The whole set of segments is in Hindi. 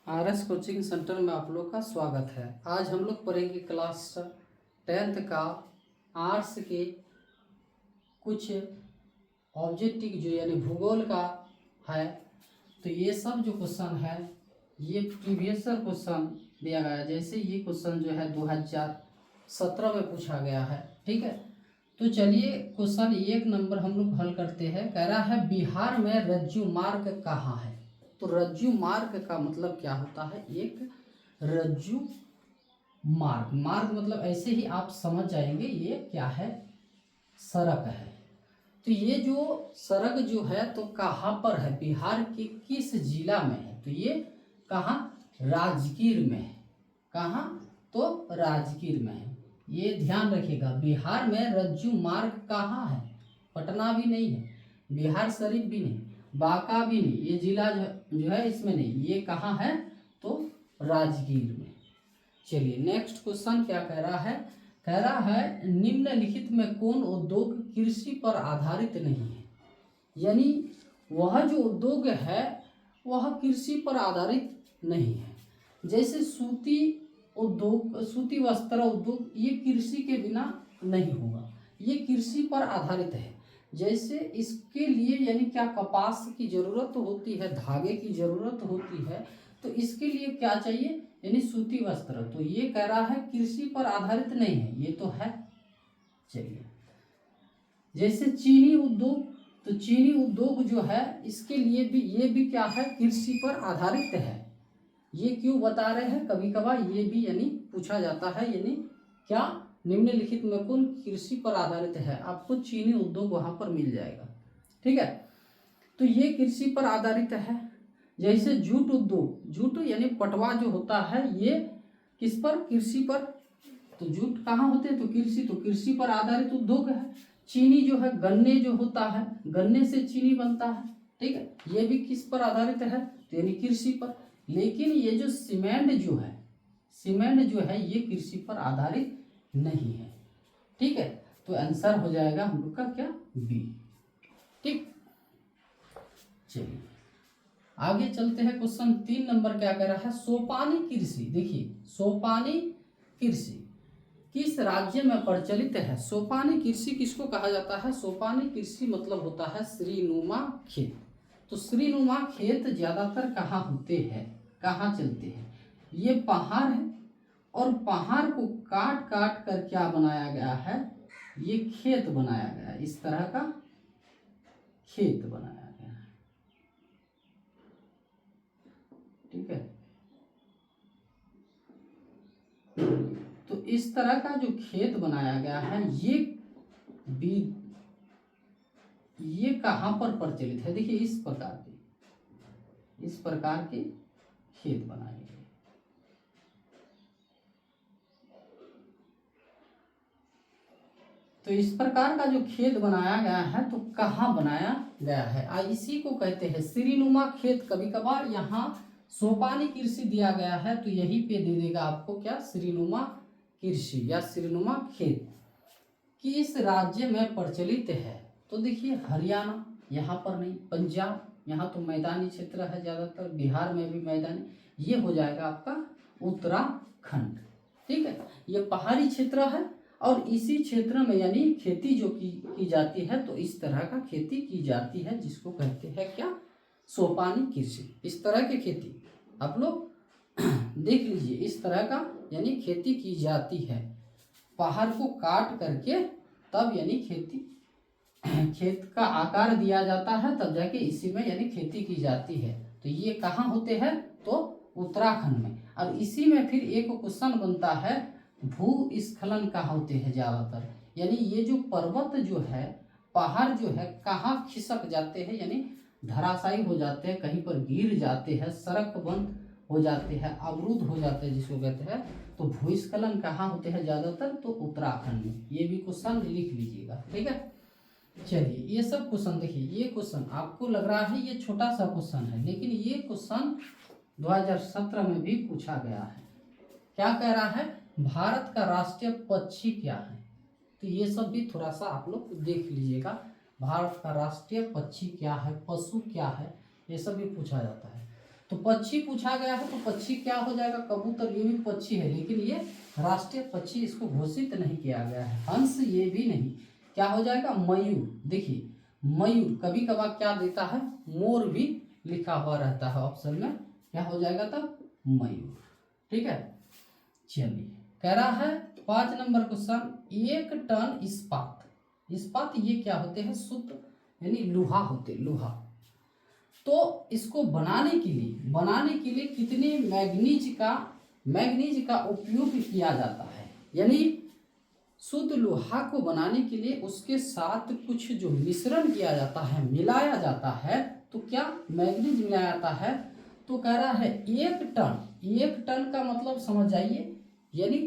आरएस कोचिंग सेंटर में आप लोग का स्वागत है। आज हम लोग पढ़ेंगे क्लास 10th का आर्ट्स के कुछ ऑब्जेक्टिव जो यानी भूगोल का है। तो ये सब जो क्वेश्चन है ये प्रीवियस क्वेश्चन दिया गया है। जैसे ये क्वेश्चन जो है 2017 में पूछा गया है, ठीक है। तो चलिए क्वेश्चन 1 नंबर हम लोग हल करते हैं। कह रहा है बिहार में रज्जु मार्ग कहाँ है। तो रज्जु मार्ग का मतलब क्या होता है? एक रज्जु मार्ग, मार्ग मतलब ऐसे ही आप समझ जाएंगे ये क्या है, सड़क है। तो ये जो सड़क जो है तो कहाँ पर है, बिहार के किस जिला में है? तो ये कहाँ, राजगीर में है। कहाँ? तो राजगीर में है। ये ध्यान रखिएगा, बिहार में रज्जु मार्ग कहाँ है? पटना भी नहीं है, बिहार शरीफ भी नहीं, बांका भी नहीं, ये जिला जो है इसमें नहीं। ये कहाँ है? तो राजगीर में। चलिए नेक्स्ट क्वेश्चन क्या कह रहा है? कह रहा है निम्नलिखित में कौन उद्योग कृषि पर आधारित नहीं है? यानी वह जो उद्योग है वह कृषि पर आधारित नहीं है। जैसे सूती उद्योग, सूती वस्त्र उद्योग, ये कृषि के बिना नहीं होगा, ये कृषि पर आधारित है। जैसे इसके लिए यानी क्या, कपास की जरूरत होती है, धागे की जरूरत होती है, तो इसके लिए क्या चाहिए, यानी सूती वस्त्र। तो ये कह रहा है कृषि पर आधारित नहीं है, ये तो है। चलिए जैसे चीनी उद्योग, तो चीनी उद्योग जो है इसके लिए भी ये भी क्या है, कृषि पर आधारित है। ये क्यों बता रहे हैं, कभी कभार ये भी यानी पूछा जाता है, यानी क्या, निम्नलिखित में कौन कृषि पर आधारित है, आपको चीनी उद्योग वहां पर मिल जाएगा, ठीक है। तो ये कृषि पर आधारित है। जैसे जूट उद्योग, जूट यानी पटवा जो होता है ये किस पर, कृषि पर। तो जूट कहाँ होते हैं, तो कृषि, तो कृषि पर आधारित उद्योग है। चीनी जो है, गन्ने जो होता है, गन्ने से चीनी बनता है, ठीक है, ये भी किस पर आधारित है, तो यानी कृषि पर। लेकिन ये जो सीमेंट जो है, सीमेंट जो है ये कृषि पर आधारित नहीं है, ठीक है। तो आंसर हो जाएगा हम लोग का क्या, बी, ठीक। चलिए आगे चलते हैं। क्वेश्चन 3 नंबर क्या कह रहा है, सोपानी कृषि। देखिए सोपानी कृषि किस राज्य में प्रचलित है? सोपानी कृषि किसको कहा जाता है? सोपानी कृषि मतलब होता है श्रीनुमा खेत। तो श्रीनुमा खेत ज्यादातर कहाँ होते हैं, कहाँ चलते हैं? ये पहाड़ है, और पहाड़ को काट काट कर क्या बनाया गया है, ये खेत बनाया गया है, इस तरह का खेत बनाया गया है, ठीक है। तो इस तरह का जो खेत बनाया गया है ये कहाँ पर प्रचलित है? देखिए इस प्रकार के खेत बनाए गए। तो इस प्रकार का जो खेत बनाया गया है तो कहाँ बनाया गया है? इसी को कहते हैं श्रीनुमा खेत। कभी कभार यहाँ सोपानी कृषि दिया गया है तो यही पे दे देगा आपको क्या, श्रीनुमा कृषि या श्रीनुमा खेत किस राज्य में प्रचलित है? तो देखिए हरियाणा, यहाँ पर नहीं, पंजाब, यहाँ तो मैदानी क्षेत्र है ज्यादातर, बिहार में भी मैदानी, ये हो जाएगा आपका उत्तराखंड, ठीक है। ये पहाड़ी क्षेत्र है और इसी क्षेत्र में यानी खेती जो की जाती है, तो इस तरह का खेती की जाती है जिसको कहते हैं क्या, सोपानी कृषि। इस तरह की खेती आप लोग देख लीजिए, इस तरह का यानी खेती की जाती है, पहाड़ को काट करके तब यानी खेत का आकार दिया जाता है, तब जाके इसी में यानी खेती की जाती है। तो ये कहाँ होते हैं, तो उत्तराखंड में। और इसी में फिर एक क्वेश्चन बनता है, भूस्खलन कहाँ होते हैं ज्यादातर, यानी ये जो पर्वत जो है, पहाड़ जो है कहाँ खिसक जाते हैं, यानी धराशायी हो जाते हैं, कहीं पर गिर जाते हैं, सड़क बंद हो जाते हैं, अवरुद्ध हो जाते हैं जिसको कहते हैं। तो भूस्खलन कहाँ होते हैं ज्यादातर, तो उत्तराखंड में। ये भी क्वेश्चन लिख लीजिएगा, ठीक है। चलिए ये सब क्वेश्चन देखिए, ये क्वेश्चन आपको लग रहा है ये छोटा सा क्वेश्चन है, लेकिन ये क्वेश्चन 2017 में भी पूछा गया है। क्या कह रहा है, भारत का राष्ट्रीय पक्षी क्या है? तो ये सब भी थोड़ा सा आप लोग देख लीजिएगा, भारत का राष्ट्रीय पक्षी क्या है, पशु क्या है, ये सब भी पूछा जाता है। तो पक्षी पूछा गया है, तो पक्षी क्या हो जाएगा, कबूतर, ये भी पक्षी है, लेकिन ये राष्ट्रीय पक्षी इसको घोषित नहीं किया गया है। हंस ये भी नहीं, क्या हो जाएगा, मयूर। देखिए मयूर, कभी कभार क्या देता है, मोर भी लिखा हुआ रहता है ऑप्शन में, क्या हो जाएगा तब, मयूर। ठीक है, चलिए कह रहा है 5 नंबर क्वेश्चन, 1 टन इस्पात, इस्पात ये क्या होते हैं, शुद्ध यानी लोहा होते, लोहा। तो इसको बनाने के लिए कितने मैग्नीज का उपयोग किया जाता है, यानी शुद्ध लोहा को बनाने के लिए उसके साथ कुछ जो मिश्रण किया जाता है, मिलाया जाता है, तो क्या मैग्नीज मिलाया जाता है। तो कह रहा है 1 टन का मतलब समझ जाइए, यानी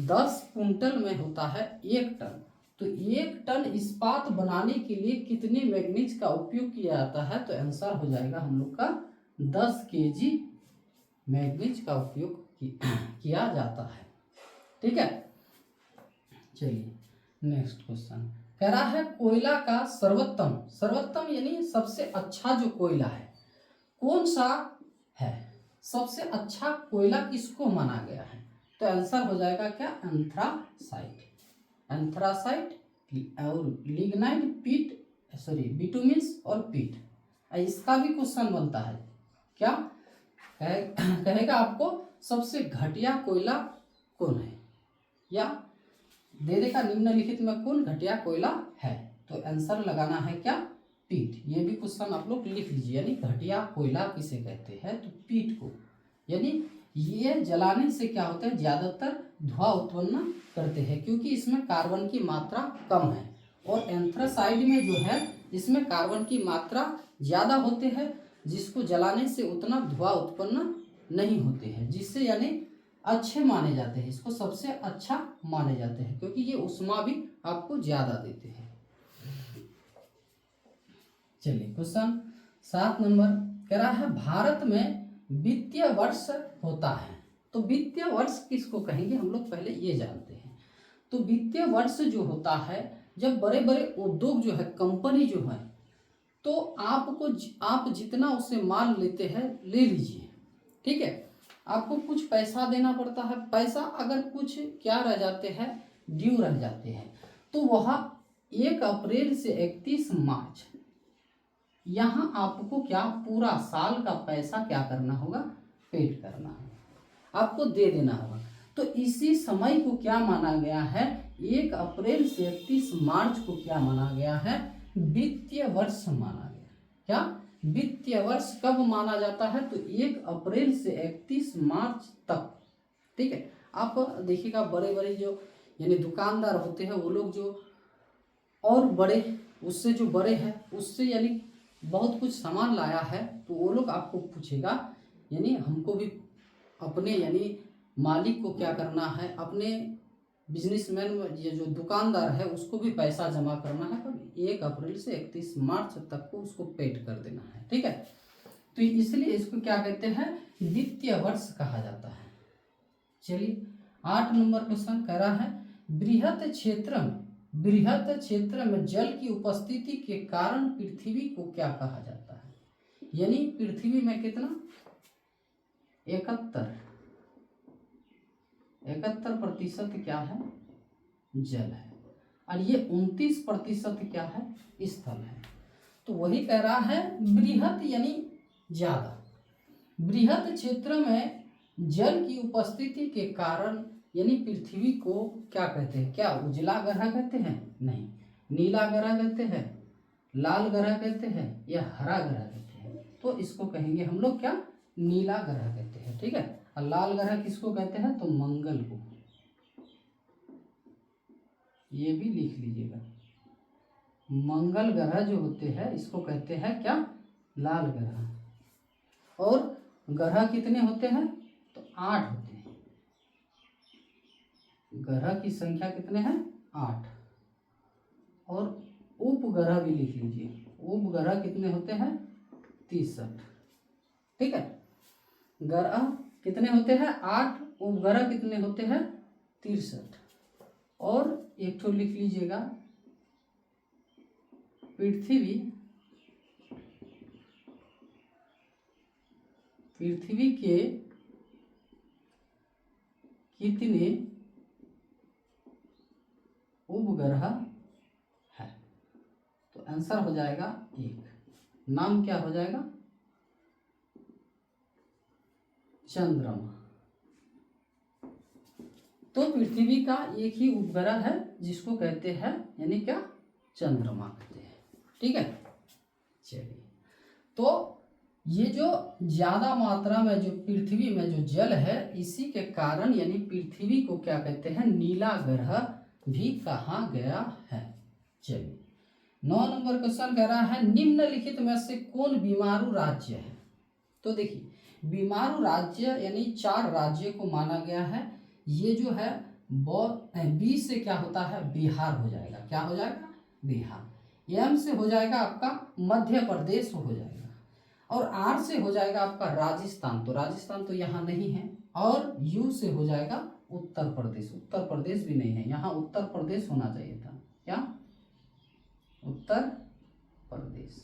10 कुंटल में होता है 1 टन। तो 1 टन इस्पात बनाने के लिए कितने मैग्नीज का उपयोग किया जाता है, तो आंसर हो जाएगा हम लोग का 10 केजी मैग्नीज का उपयोग किया जाता है। ठीक है, चलिए नेक्स्ट क्वेश्चन कह रहा है कोयला का सर्वोत्तम यानी सबसे अच्छा जो कोयला है कौन सा है, सबसे अच्छा कोयला किसको माना गया है, तो आंसर हो जाएगा क्या, एंथ्रासाइट और लिग्नाइट, बिटुमिन्स और पीट। इसका भी क्वेश्चन बनता है, क्या कहेगा आपको सबसे घटिया कोयला कौन है, या दे देगा निम्नलिखित में कौन घटिया कोयला है, तो आंसर लगाना है क्या, पीट। ये भी क्वेश्चन आप लोग लिख लीजिए, यानी घटिया कोयला किसे कहते हैं, तो पीट को, यानी ये जलाने से क्या होता है, ज्यादातर धुआं उत्पन्न करते हैं, क्योंकि इसमें कार्बन की मात्रा कम है, और एंथ्रासाइड में जो है इसमें कार्बन की मात्रा ज्यादा होते हैं, जिसको जलाने से उतना धुआं उत्पन्न नहीं होते हैं, जिससे यानी अच्छे माने जाते हैं, इसको सबसे अच्छा माने जाते हैं, क्योंकि ये ऊष्मा भी आपको ज्यादा देते हैं। चलिए क्वेश्चन 7 नंबर कह रहा है भारत में वित्तीय वर्ष होता है, तो वित्तीय वर्ष किसको कहेंगे, हम लोग पहले ये जानते हैं। तो वित्तीय वर्ष जो होता है, जब बड़े बड़े उद्योग जो है, कंपनी जो है, तो आप जितना उससे माल लेते हैं ले लीजिए, ठीक है, आपको कुछ पैसा देना पड़ता है, पैसा अगर कुछ क्या रह जाते हैं, ड्यू रह जाते हैं, तो वह 1 अप्रैल से 31 मार्च यहाँ आपको क्या पूरा साल का पैसा क्या करना होगा, पेड करना होगा, आपको दे देना होगा। तो इसी समय को क्या माना गया है, 1 अप्रैल से 31 मार्च को क्या माना गया है, वित्तीय वर्ष माना गया। क्या वित्तीय वर्ष कब माना जाता है, तो 1 अप्रैल से 31 मार्च तक। ठीक है, आप देखिएगा बड़े बड़े जो यानी दुकानदार होते हैं, वो लोग जो और बड़े उससे जो बड़े हैं, उससे यानी बहुत कुछ सामान लाया है, तो वो लोग आपको पूछेगा, यानी हमको भी अपने यानी मालिक को क्या करना है, अपने बिजनेसमैन ये जो दुकानदार है उसको भी पैसा जमा करना है, तो 1 अप्रैल से 31 मार्च तक को उसको पेड कर देना है। ठीक है, तो इसलिए इसको क्या कहते हैं, वित्तीय वर्ष कहा जाता है। चलिए 8 नंबर क्वेश्चन कह रहा है बृहत क्षेत्र में जल की उपस्थिति के कारण पृथ्वी को क्या कहा जाता है, यानी पृथ्वी में कितना 71% क्या है, जल है, और ये 29% क्या है, स्थल है। तो वही कह रहा है बृहत यानी ज्यादा, बृहत क्षेत्र में जल की उपस्थिति के कारण यानी पृथ्वी को क्या कहते हैं, क्या उजला ग्रह कहते हैं, नहीं, नीला ग्रह कहते हैं, लाल ग्रह कहते हैं, या हरा ग्रह कहते हैं, तो इसको कहेंगे हम लोग क्या, नीला ग्रह कहते हैं। ठीक है, और लाल ग्रह किसको कहते हैं, तो मंगल को, ये भी लिख लीजिएगा, मंगल ग्रह जो होते हैं इसको कहते हैं क्या, लाल ग्रह। और ग्रह कितने होते हैं, तो 8 होते हैं, ग्रह की संख्या कितने हैं, 8। और उपग्रह भी लिख लीजिए, उपग्रह कितने होते हैं, 63। ठीक है, ग्रह कितने होते हैं, 8, उपग्रह कितने होते हैं, 63। और एक तो लिख लीजिएगा पृथ्वी के कितने उपग्रह है? तो आंसर हो जाएगा 1। नाम क्या हो जाएगा? चंद्रमा। तो पृथ्वी का एक ही उपग्रह है जिसको कहते हैं यानी क्या? चंद्रमा कहते हैं। ठीक है, चलिए। तो ये जो ज्यादा मात्रा में जो पृथ्वी में जो जल है, इसी के कारण यानी पृथ्वी को क्या कहते हैं? नीला ग्रह भी कहा गया है। चलिए, 9 नंबर क्वेश्चन कह रहा है निम्नलिखित में से कौन बीमारू राज्य है? तो देखिए, बीमारू राज्य यानी 4 राज्य को माना गया है। ये जो है बी से क्या होता है? बिहार हो जाएगा। क्या हो जाएगा? बिहार। एम से हो जाएगा आपका मध्य प्रदेश हो जाएगा, और आर से हो जाएगा आपका राजस्थान। तो राजस्थान तो यहाँ नहीं है। और यू से हो जाएगा उत्तर प्रदेश। उत्तर प्रदेश भी नहीं है, यहाँ उत्तर प्रदेश होना चाहिए था। क्या? उत्तर प्रदेश।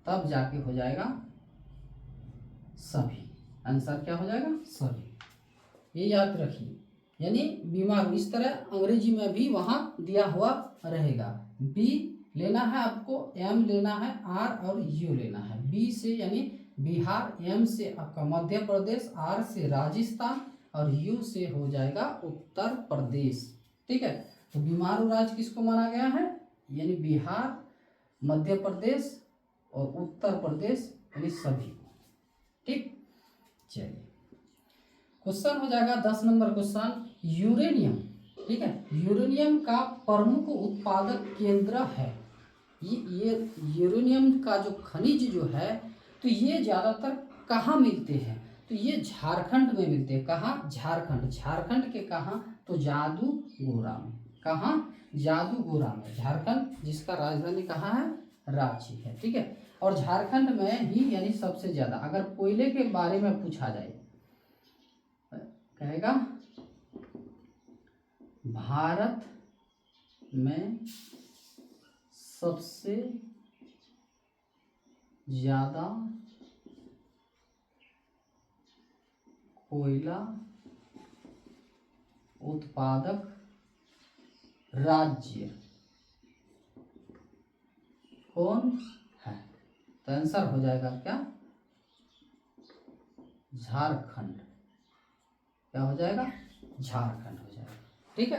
तब जाके हो जाएगा सभी। आंसर क्या हो जाएगा? सभी। ये याद रखिए, यानी बीमार इस तरह अंग्रेजी में भी वहां दिया हुआ रहेगा। बी लेना है आपको, एम लेना है, आर और यू लेना है। बी से यानी बिहार, एम से आपका मध्य प्रदेश, आर से राजस्थान और यू से हो जाएगा उत्तर प्रदेश। ठीक है, तो बीमारू राज्य किसको माना गया है? यानी बिहार, मध्य प्रदेश और उत्तर प्रदेश, यानी सभी। ठीक, चलिए क्वेश्चन हो जाएगा 10 नंबर क्वेश्चन, यूरेनियम। ठीक है, यूरेनियम का प्रमुख उत्पादक केंद्र है। ये यूरेनियम का जो खनिज जो है, तो ये ज़्यादातर कहाँ मिलते हैं? तो ये झारखंड में मिलते हैं। कहाँ? झारखंड। झारखंड के कहाँ? तो जादूगोरा में। कहाँ? जादूगोरा में, झारखंड, जिसका राजधानी कहाँ है? रांची है। ठीक है, और झारखंड में ही यानी सबसे ज़्यादा। अगर कोयले के बारे में पूछा जाए, कहेगा भारत में सबसे ज्यादा कोयला उत्पादक राज्य कौन है? तो आंसर हो जाएगा क्या? झारखंड। क्या हो जाएगा? झारखंड हो जाएगा। ठीक है,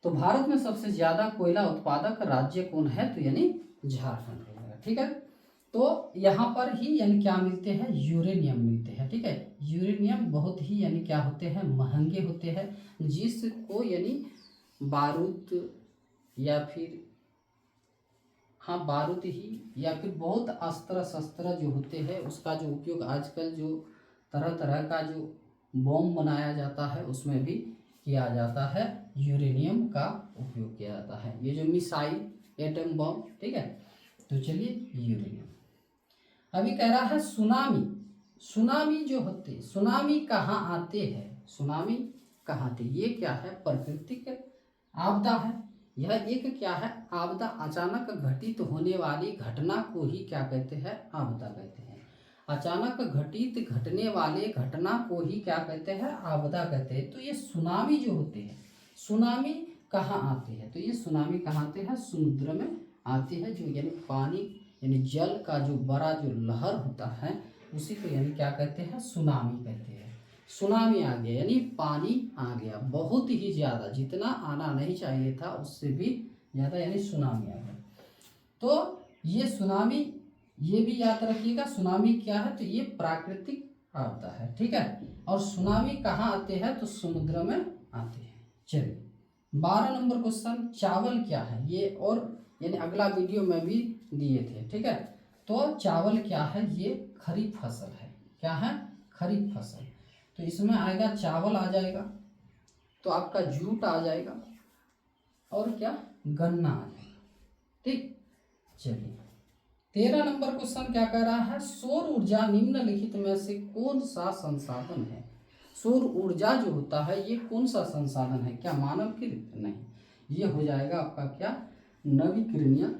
तो भारत में सबसे ज्यादा कोयला उत्पादक राज्य कौन है? तो यानी झारखंड हो जाएगा। ठीक है, तो यहाँ पर ही यानी क्या मिलते हैं? यूरेनियम मिलते हैं। ठीक है, यूरेनियम बहुत ही यानी क्या होते हैं? महंगे होते हैं, जिसको यानी बारूद या फिर बारूद ही या फिर बहुत अस्त्र शस्त्र जो होते हैं, उसका जो उपयोग आजकल जो तरह तरह का जो बम बनाया जाता है उसमें भी किया जाता है। यूरेनियम का उपयोग किया जाता है, ये जो मिसाइल, एटम बम। ठीक है, तो चलिए यूरेनियम। अभी कह रहा है सुनामी। सुनामी जो होते, सुनामी कहाँ आते हैं? सुनामी कहाँ आते? ये क्या है? प्राकृतिक आपदा है। यह एक क्या है? आपदा। अचानक घटित होने वाली घटना को ही क्या कहते हैं? आपदा कहते हैं। अचानक घटित घटने वाले घटना को ही क्या कहते हैं? आपदा कहते हैं। तो ये सुनामी जो होते हैं, सुनामी कहाँ आते हैं? तो ये सुनामी कहाँ आते हैं? समुद्र में आते हैं। जो यानी पानी यानी जल का जो बड़ा जो लहर होता है, उसी को यानी क्या कहते हैं? सुनामी कहते हैं। सुनामी आ गया यानी पानी आ गया बहुत ही ज़्यादा, जितना आना नहीं चाहिए था उससे भी ज़्यादा, यानी सुनामी आ गया। तो ये सुनामी, ये भी याद रखिएगा, सुनामी क्या है? तो ये प्राकृतिक आपदा है। ठीक है, और सुनामी कहाँ आते हैं? तो समुद्र में आते हैं। चलिए 12 नंबर क्वेश्चन, चावल क्या है? ये और यानी अगला वीडियो में भी दिए थे। ठीक है, तो चावल क्या है? ये खरीफ फसल है। क्या है? खरीफ फसल। तो इसमें आएगा चावल आ जाएगा, तो आपका जूट आ जाएगा, और क्या? गन्ना आ जाएगा। ठीक, चलिए 13 नंबर क्वेश्चन क्या कह रहा है? सौर ऊर्जा निम्नलिखित में से कौन सा संसाधन है? सौर ऊर्जा जो होता है ये कौन सा संसाधन है? क्या मानवकृत? नहीं, ये हो जाएगा आपका क्या? नवीकरणीय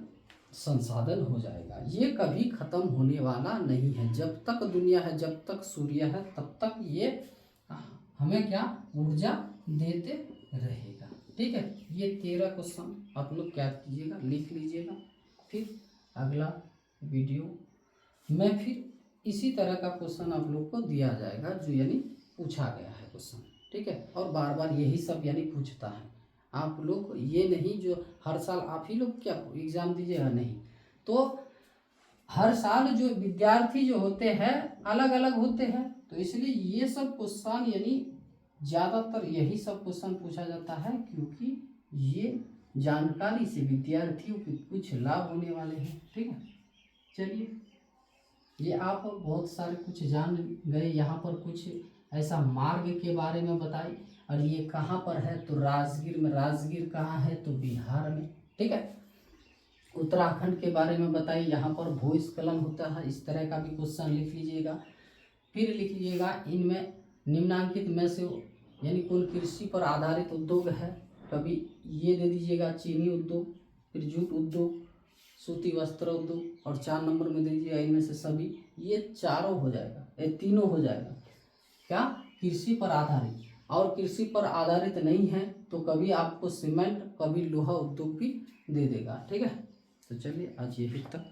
संसाधन हो जाएगा। ये कभी खत्म होने वाला नहीं है। जब तक दुनिया है, जब तक सूर्य है, तब तक ये हमें क्या ऊर्जा देते रहेगा। ठीक है, ये 13 क्वेश्चन आप लोग क्या कीजिएगा, लिख लीजिएगा। फिर अगला वीडियो में फिर इसी तरह का क्वेश्चन आप लोग को दिया जाएगा जो यानी पूछा गया है क्वेश्चन। ठीक है, और बार बार यही सब यानी पूछता है। आप लोग ये नहीं जो हर साल आप ही लोग क्या एग्ज़ाम दीजिएगा, नहीं। तो हर साल जो विद्यार्थी जो होते हैं अलग अलग होते हैं, तो इसलिए ये सब क्वेश्चन यानी ज़्यादातर यही सब क्वेश्चन पूछा जाता है, क्योंकि ये जानकारी से विद्यार्थियों को कुछ लाभ होने वाले हैं। ठीक है, चलिए, ये आप बहुत सारे कुछ जान गए। यहाँ पर कुछ ऐसा मार्ग के बारे में बताई, और ये कहाँ पर है, तो राजगीर में। राजगीर कहाँ है, तो बिहार में। ठीक है, उत्तराखंड के बारे में बताई, यहाँ पर भूस्खलन होता है। इस तरह का भी क्वेश्चन लिख लीजिएगा। फिर लिख लीजिएगा इनमें निम्नांकित में से यानी कौन कृषि पर आधारित उद्योग है, कभी ये दे दीजिएगा चीनी उद्योग, फिर जूट उद्योग, सूती वस्त्र उद्योग, और 4 नंबर में दे दीजिएगा इनमें से सभी। ये चारों हो जाएगा, ये तीनों हो जाएगा क्या, कृषि पर आधारित। और कृषि पर आधारित नहीं है तो कभी आपको सीमेंट, कभी लोहा उद्योग भी दे देगा। ठीक है, तो चलिए आज यही तक।